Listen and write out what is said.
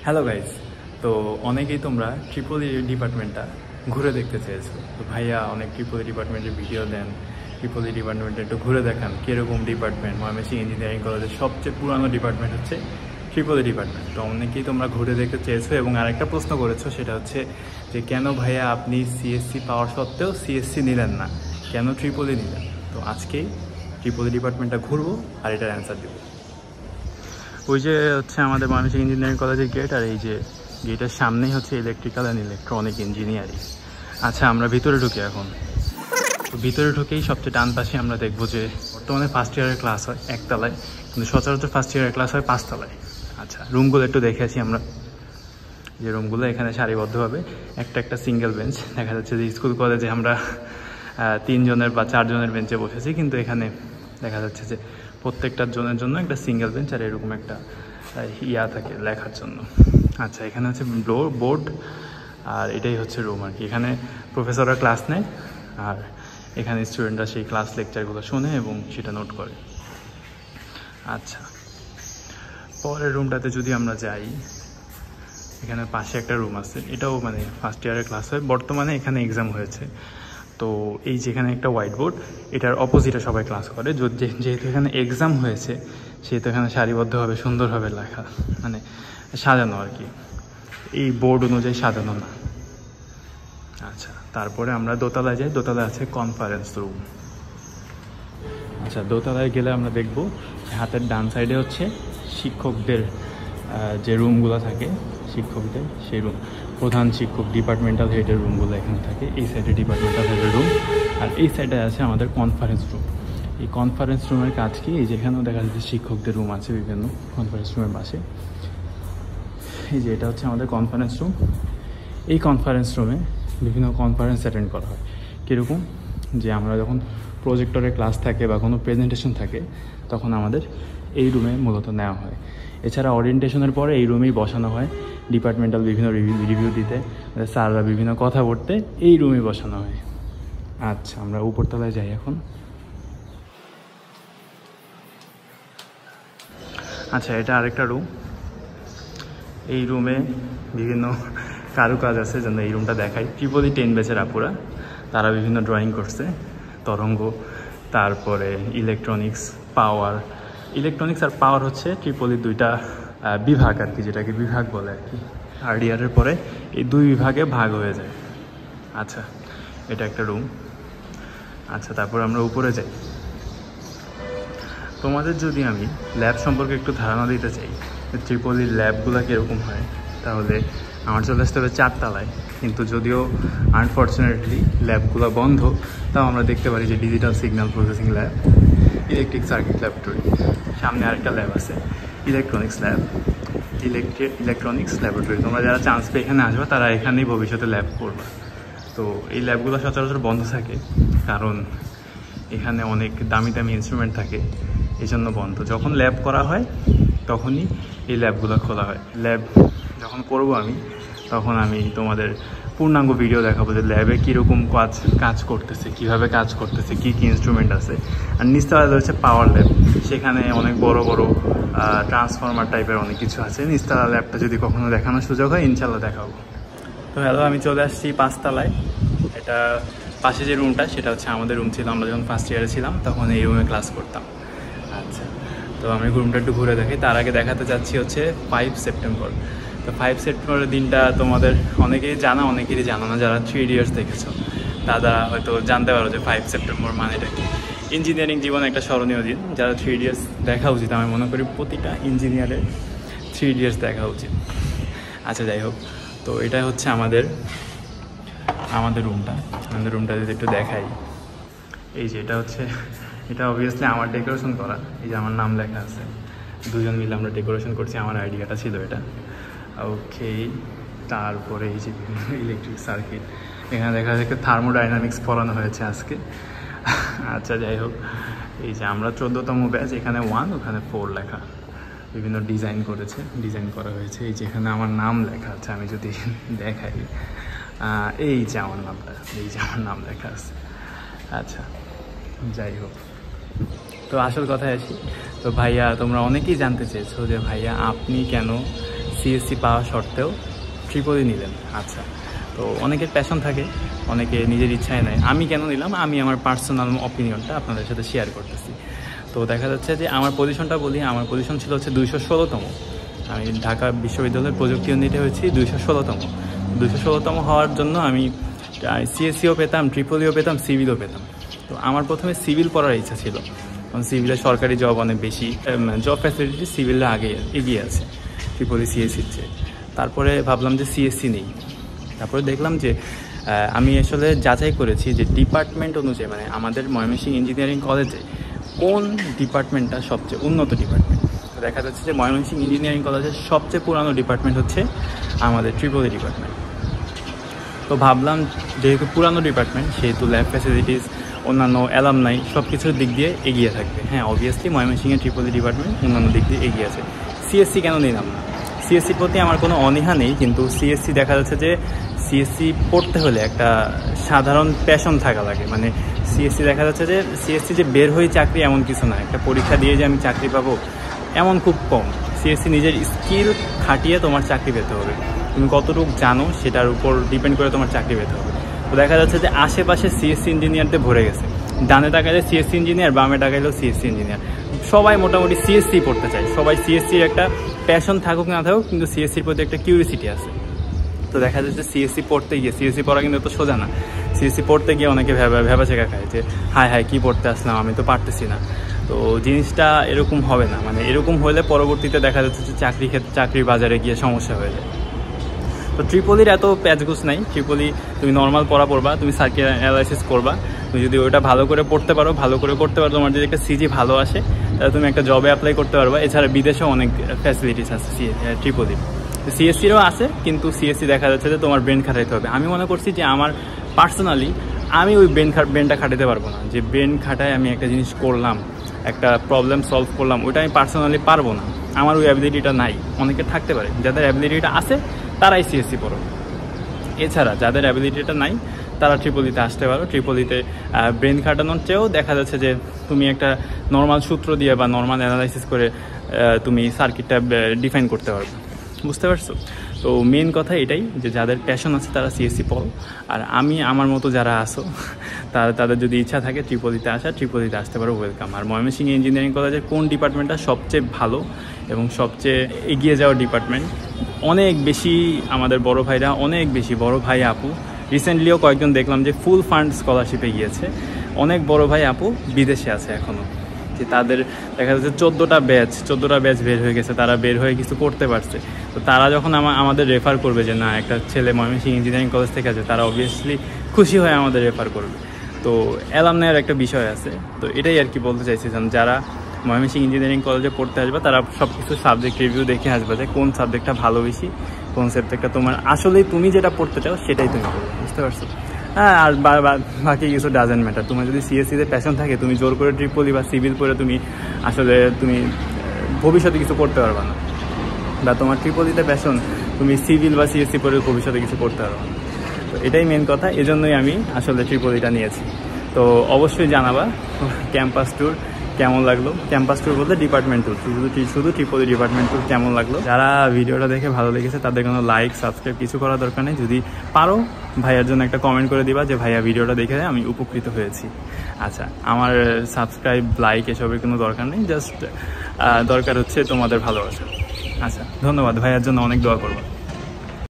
Hello guys, তো অনেকেই তোমরা ট্রিপল ই ডিপার্টমেন্টটা ঘুরে দেখতে চেয়েছো। তো ভাইয়া অনেক ট্রিপল ই ডিপার্টমেন্টের ভিডিও দেন, ট্রিপল ই ডিপার্টমেন্টে একটু ঘুরে দেখান কীরকম ডিপার্টমেন্ট। ময়মনসিংহ ইঞ্জিনিয়ারিং কলেজের সবচেয়ে পুরানো ডিপার্টমেন্ট হচ্ছে ট্রিপল ই ডিপার্টমেন্ট। তো অনেকেই তোমরা ঘুরে দেখতে চেয়েছো এবং আরেকটা প্রশ্ন করেছো, সেটা হচ্ছে যে কেন ভাইয়া আপনি সিএসসি পাওয়ার সত্ত্বেও সিএসসি নিলেন না, কেন ট্রিপল ই নিলেন। তো আজকেই ট্রিপল ই ডিপার্টমেন্টটা ঘুরবো আর এটার অ্যান্সার দেবো। ওই যে হচ্ছে আমাদের ময়মনসিংহ ইঞ্জিনিয়ারিং কলেজের গেট, আর এই যে গেটের সামনেই হচ্ছে ইলেকট্রিক্যাল অ্যান্ড ইলেকট্রনিক ইঞ্জিনিয়ারিং। আচ্ছা, আমরা ভিতরে ঢুকি এখন। তো ভিতরে ঢুকেই সবচেয়ে ডান পাশে আমরা দেখবো যে বর্তমানে ফার্স্ট ইয়ারের ক্লাস হয় একতলায়, কিন্তু সচরাচর ফার্স্ট ইয়ারের ক্লাস হয় 5 তলায়। আচ্ছা, রুমগুলো একটু দেখে আসি আমরা। যে রুমগুলো এখানে সারিবদ্ধভাবে একটা সিঙ্গেল বেঞ্চ। দেখা যাচ্ছে যে স্কুল কলেজে আমরা 3 জনের বা 4 জনের বেঞ্চে বসেছি, কিন্তু এখানে দেখা যাচ্ছে যে প্রত্যেকটা জনের জন্য একটা সিঙ্গেল বেঞ্চ আর এরকম একটা ইয়া থাকে লেখার জন্য। আচ্ছা, এখানে হচ্ছে বোর্ড, আর এটাই হচ্ছে রুম আর কি। এখানে প্রফেসররা ক্লাস নেয় আর এখানে স্টুডেন্টরা সেই ক্লাস লেকচারগুলো শোনে এবং সেটা নোট করে। আচ্ছা, পরের রুমটাতে যদি আমরা যাই, এখানে পাশে একটা রুম আছে, এটাও মানে ফার্স্ট ইয়ারের ক্লাস হয়। বর্তমানে এখানে এক্সাম হয়েছে, তো এই যেখানে একটা হোয়াইট বোর্ড, এটার অপোজিটে সবাই ক্লাস করে। যেহেতু এখানে এক্সাম হয়েছে সেহেতু এখানে সারিবদ্ধভাবে সুন্দরভাবে লেখা, মানে সাজানো আর কি, এই বোর্ড অনুযায়ী সাজানো না। আচ্ছা, তারপরে আমরা দোতলায় যাই। দোতলায় আছে কনফারেন্স রুম। আচ্ছা, দোতলায় গেলে আমরা দেখব হাতের ডান সাইডে হচ্ছে শিক্ষকদের যে রুমগুলো থাকে, শিক্ষকদের সেই রুম, প্রধান শিক্ষক ডিপার্টমেন্টাল হেডের রুমগুলো এখানে থাকে। এই সাইডে ডিপার্টমেন্টাল হেডের রুম, আর এই সাইডে আছে আমাদের কনফারেন্স রুম। এই কনফারেন্স রুমের কাজ কি, এই যেখানেও দেখা যাচ্ছে শিক্ষকদের রুম আছে বিভিন্ন কনফারেন্স রুমের পাশে। এই যে এটা হচ্ছে আমাদের কনফারেন্স রুম। এই কনফারেন্স রুমে বিভিন্ন কনফারেন্স অ্যাটেন্ড করা হয়। কীরকম, যে আমরা যখন প্রজেক্টরে ক্লাস থাকে বা কোনো প্রেজেন্টেশন থাকে তখন আমাদের এই রুমে মূলত নেওয়া হয়। এছাড়া ওরিয়েন্টেশনের পরে এই রুমেই বসানো হয় ডিপার্টমেন্টাল বিভিন্ন রিভিউ দিতে, স্যাররা বিভিন্ন কথা বলতে এই রুমেই বসানো হয়। আচ্ছা, আমরা উপরতলায় যাই এখন। আচ্ছা, এটা আরেকটা রুম। এই রুমে বিভিন্ন কারুকাজ আছে, যেন এই রুমটা দেখাই। ট্রিপল ই 10 ব্যাচের আপুরা, তারা বিভিন্ন ড্রয়িং করছে, তরঙ্গ, তারপরে ইলেকট্রনিক্স, পাওয়ার। ইলেকট্রনিক্স আর পাওয়ার হচ্ছে ট্রিপল ই 2টা বিভাগ আর কি, যেটাকে বিভাগ বলে আর কি। থার্ড ইয়ারের পরে এই 2 বিভাগে ভাগ হয়ে যায়। আচ্ছা, এটা একটা রুম। আচ্ছা, তারপর আমরা উপরে যাই। তোমাদের যদি আমি ল্যাব সম্পর্কে একটু ধারণা দিতে চাই, ট্রিপল ই ল্যাবগুলো কীরকম হয়, তাহলে আমার চলে আসতে হবে 4 তলায়। কিন্তু যদিও আনফর্চুনেটলি ল্যাবগুলো বন্ধ, তাও আমরা দেখতে পারি যে digital signal processing lab, electric circuit laboratory, সামনে আরেকটা ল্যাব আছে ইলেকট্রনিক্স ল্যাব, ইলেকট্রনিক্স ল্যাবরেটরি। তোমরা যারা চান্স পেয়ে এখানে আসবে তারা এখানেই ভবিষ্যতে ল্যাব করবে। তো এই ল্যাবগুলো সচরাচর বন্ধ থাকে, কারণ এখানে অনেক দামি দামি ইনস্ট্রুমেন্ট থাকে, এই জন্য বন্ধ। যখন ল্যাব করা হয় তখনই এই ল্যাবগুলো খোলা হয়। ল্যাব যখন করব আমি, তখন আমি তোমাদের পূর্ণাঙ্গ ভিডিও দেখাবো যে ল্যাবে কীরকম কাজ করতেছে, কীভাবে কাজ করতেছে, কী কী ইনস্ট্রুমেন্ট আছে। আর নিচতলায় রয়েছে পাওয়ার ল্যাব, সেখানে অনেক বড় বড় ট্রান্সফরমার টাইপের অনেক কিছু আছে। নিচতলা ল্যাবটা যদি কখনো দেখানোর সুযোগ হয় ইনশাল্লাহ দেখাবো। তো হ্যালো, আমি চলে আসছি 5 তলায়। এটা পাশে যে রুমটা, সেটা হচ্ছে আমাদের রুম ছিল। আমরা যখন ফার্স্ট ইয়ারে ছিলাম তখন এই রুমে ক্লাস করতাম। আচ্ছা, তো আমি রুমটা একটু ঘুরে দেখি। তার আগে দেখাতে যাচ্ছি হচ্ছে 5 সেপ্টেম্বর। তো 5 সেপ্টেম্বরের দিনটা তোমাদের অনেকেই জানা, অনেকেরই জানা না। যারা 3 ইডিয়টস দেখেছো তারা হয়তো জানতে পারো যে 5 সেপ্টেম্বর মানেটা কি। ইঞ্জিনিয়ারিং জীবনে একটা স্মরণীয় দিন। যারা 3 ইডিয়টস দেখা উচিত, আমি মনে করি প্রতিটা ইঞ্জিনিয়ারের 3 ইডিয়টস দেখা উচিত। আচ্ছা, যাই হোক, তো এটা হচ্ছে আমাদের রুমটা। আমাদের রুমটা যদি একটু দেখাই, এই যে এটা অবভিয়াসলি আমার ডেকোরেশন করা। এই যে আমার নাম লেখা আছে, 2 জন মিলে আমরা ডেকোরেশন করছি, আমার আইডিয়াটা ছিল এটা। ওকে, তারপরে এই যে ইলেকট্রিক সার্কিট, এখানে দেখা যাচ্ছে থার্মোডাইনামিক্স পড়ানো হয়েছে আজকে। আচ্ছা, যাই হোক, এই যে আমরা 14তম ব্যাচ, এখানে 1, ওখানে 4 লেখা, বিভিন্ন ডিজাইন করা হয়েছে। এই যে এখানে আমার নাম লেখা আছে, আমি যদি দেখাই, এই যে আমার নাম লেখা আছে। আচ্ছা, যাই হোক, তো আসল কথায় আসি। তো ভাইয়া, তোমরা অনেকেই জানতে চেয়েছো যে ভাইয়া আপনি কেন সিএসসি পাওয়া সত্ত্বেও ট্রিপল ই নিলেন। আচ্ছা, তো অনেকের প্যাশন থাকে, অনেকে নিজের ইচ্ছায় নেয়। আমি কেন নিলাম, আমি আমার পার্সোনাল অপিনিয়নটা আপনাদের সাথে শেয়ার করতেছি। তো দেখা যাচ্ছে যে আমার পজিশনটা বলি, আমার পজিশন ছিল হচ্ছে 216তম। আমি ঢাকা বিশ্ববিদ্যালয়ের প্রযুক্তি ইউনিটে হয়েছি 216তম। 216তম হওয়ার জন্য আমি সিএসসিও পেতাম, ট্রিপল ইও পেতাম, সিভিলও পেতাম। তো আমার প্রথমে সিভিল পড়ার ইচ্ছা ছিল, কারণ সিভিলে সরকারি জব অনেক বেশি, জব ফ্যাসিলিটি সিভিলে আগে এগিয়ে আছে ট্রিপল ই সিএসসির চেয়ে। তারপরে ভাবলাম যে সিএসসি নেই। তারপরে দেখলাম যে আমি আসলে যাচাই করেছি যে ডিপার্টমেন্ট অনুযায়ী, মানে আমাদের ময়মনসিংহ ইঞ্জিনিয়ারিং কলেজে কোন ডিপার্টমেন্টটা সবচেয়ে উন্নত ডিপার্টমেন্ট। তো দেখা যাচ্ছে যে ময়মনসিংহ ইঞ্জিনিয়ারিং কলেজের সবচেয়ে পুরানো ডিপার্টমেন্ট হচ্ছে আমাদের ট্রিপল ই ডিপার্টমেন্ট। তো ভাবলাম যেহেতু পুরানো ডিপার্টমেন্ট, সেহেতু ল্যাব ফ্যাসিলিটিস, অন্যান্য অ্যালামনাই সব কিছুর দিক দিয়ে এগিয়ে থাকবে। হ্যাঁ, অবভিয়াসলি ময়মনসিংহের ট্রিপল ই ডিপার্টমেন্ট অন্যান্য দিক দিয়ে এগিয়ে আছে। সিএসসি কেন নিলাম না? সিএসসির প্রতি আমার কোনো অনীহা নেই, কিন্তু সিএসসি দেখা যাচ্ছে যে সিএসসি পড়তে হলে একটা সাধারণ প্যাশন থাকা লাগে। মানে সিএসসি দেখা যাচ্ছে যে সিএসসি যে বের হয়ে চাকরি এমন কিছু না, একটা পরীক্ষা দিয়ে যে আমি চাকরি পাবো এমন খুব কম। সিএসসি নিজের স্কিল খাটিয়ে তোমার চাকরি পেতে হবে, তুমি কতটুকু জানো সেটার উপর ডিপেন্ড করে তোমার চাকরি পেতে হবে। তো দেখা যাচ্ছে যে আশেপাশে সিএসসি ইঞ্জিনিয়ারদের ভরে গেছে, ডানে তাকাইলে সিএসসি ইঞ্জিনিয়ার, বামে তাকাইলেও সিএসসি ইঞ্জিনিয়ার, সবাই মোটামুটি সিএসসি পড়তে চায়। সবাই সিএসসির একটা প্যাশন থাকুক না থাকুক, কিন্তু সিএসসির প্রতি একটা কিউরিসিটি আছে। তো দেখা যাচ্ছে সিএসসি পড়তে গিয়ে, সিএসসি পড়া কিন্তু এত সোজা না, সিএসসি পড়তে গিয়ে অনেকে ভেবা শেখা খায় যে হায় হায় কী পড়তে আসলাম, আমি তো পারতেছি না। তো জিনিসটা এরকম হবে না, মানে এরকম হলে পরবর্তীতে দেখা যাচ্ছে যে চাকরির বাজারে গিয়ে সমস্যা হয়ে যায়। তো ট্রিপল ইর এত প্যাচগুস নাই। ট্রিপল ই তুমি নর্মাল পড়বা, তুমি সার্কিট অ্যানালাইসিস করবা, তুমি যদি ওটা ভালো করে পড়তে পারো, ভালো করে করতে পারো, তোমার যদি একটা সিজি ভালো আসে, তাহলে তুমি একটা জবে অ্যাপ্লাই করতে পারবা। এছাড়া বিদেশেও অনেক ফ্যাসিলিটিস আছে ট্রিপল ই। সিএসসিরও আছে, কিন্তু সিএসসি দেখা যাচ্ছে যে তোমার ব্রেন খাটাইতে হবে। আমি মনে করছি যে আমার পার্সোনালি আমি ওই ব্রেনটা খাটাতে পারবো না, যে ব্রেন খাটায় আমি একটা জিনিস করলাম, একটা প্রবলেম সলভ করলাম, ওইটা আমি পার্সোনালি পারবো না, আমার ওই অ্যাবিলিটিটা নাই। অনেকে থাকতে পারে, যাদের অ্যাবিলিটিটা আছে তারাই সিএসসি পড়ো। এছাড়া যাদের অ্যাবিলিটিটা নাই তারা ট্রিপল ইতে আসতে পারো। ট্রিপল ইতে ব্রেন খাটানোর চেয়েও দেখা যাচ্ছে যে তুমি একটা নর্মাল সূত্র দিয়ে বা নর্মাল অ্যানালাইসিস করে তুমি সার্কিটটা ডিফাইন করতে পারবে। বুঝতে পারছো? তো মেন কথা এটাই যে যাদের প্যাশন আছে তারা সিএসসি পড়ো, আর আমার মতো যারা আসো তাদের যদি ইচ্ছা থাকে ট্রিপল ইতে আসা, ট্রিপল ইতে আসতে পারো, ওয়েলকাম। আর ময়মনসিংহ ইঞ্জিনিয়ারিং কলেজের কোন ডিপার্টমেন্টটা সবচেয়ে ভালো এবং সবচেয়ে এগিয়ে যাওয়া ডিপার্টমেন্ট, অনেক বেশি আমাদের বড় ভাইরা, অনেক বেশি বড় ভাই আপু, রিসেন্টলিও কয়েকজন দেখলাম যে ফুল ফান্ড স্কলারশিপে গিয়েছে। অনেক বড় ভাই আপু বিদেশে আছে এখনও, যে তাদের দেখা যাচ্ছে 14টা ব্যাচ বের হয়ে গেছে, তারা বের হয়ে কিছু করতে পারছে। তো তারা যখন আমাদের রেফার করবে যে না একটা ছেলে ময়মনসিংহ ইঞ্জিনিয়ারিং কলেজ থেকে আছে, তারা অবভিয়াসলি খুশি হয়ে আমাদের রেফার করবে। তো অ্যালামনাইয়ের একটা বিষয় আছে। তো এটাই আর কি বলতে চাইছিলাম, যারা ময়মনসিংহ ইঞ্জিনিয়ারিং কলেজে পড়তে আসবে তারা সব কিছু সাবজেক্ট রিভিউ দেখে আসবে, যে কোন সাবজেক্টটা ভালো বেশি, কোন সাবজেক্টটা তোমার আসলেই তুমি যেটা পড়তে চাও সেটাই তুমি পড়বে। বুঝতে পারছো? হ্যাঁ, আর বাকি কিছু ডাজেন্ট ম্যাটার। তোমার যদি সিএসসিতে প্যাশন থাকে, তুমি জোর করে ট্রিপল ই বা সিভিল করে তুমি আসলে তুমি ভবিষ্যতে কিছু করতে পারবে না। বা তোমার ট্রিপল ইতে প্যাশন, তুমি সিভিল বা সিএসসি করে ভবিষ্যতে কিছু করতে পারবে না। তো এটাই মেন কথা, এজন্যই আমি আসলে ট্রিপল ইটা নিয়েছি। তো অবশ্যই জানাবা ক্যাম্পাস ট্যুর কেমন লাগলো। ক্যাম্পাস ট্যুর বলতে ডিপার্টমেন্ট ট্যুর, শুধু ট্রিপল ই ডিপার্টমেন্ট ট্যুর কেমন লাগলো। যারা ভিডিওটা দেখে ভালো লেগেছে তাদের কোনো লাইক সাবস্ক্রাইব কিছু করার দরকার নেই। যদি পারো ভাইয়ার জন্য একটা কমেন্ট করে দিবা যে ভাইয়া ভিডিওটা দেখে আমি উপকৃত হয়েছি। আচ্ছা, আমার সাবস্ক্রাইব লাইক এসবের কোনো দরকার নেই, জাস্ট দরকার হচ্ছে তোমাদের ভালোবাসা। আচ্ছা, ধন্যবাদ। ভাইয়ার জন্য অনেক দোয়া করবো।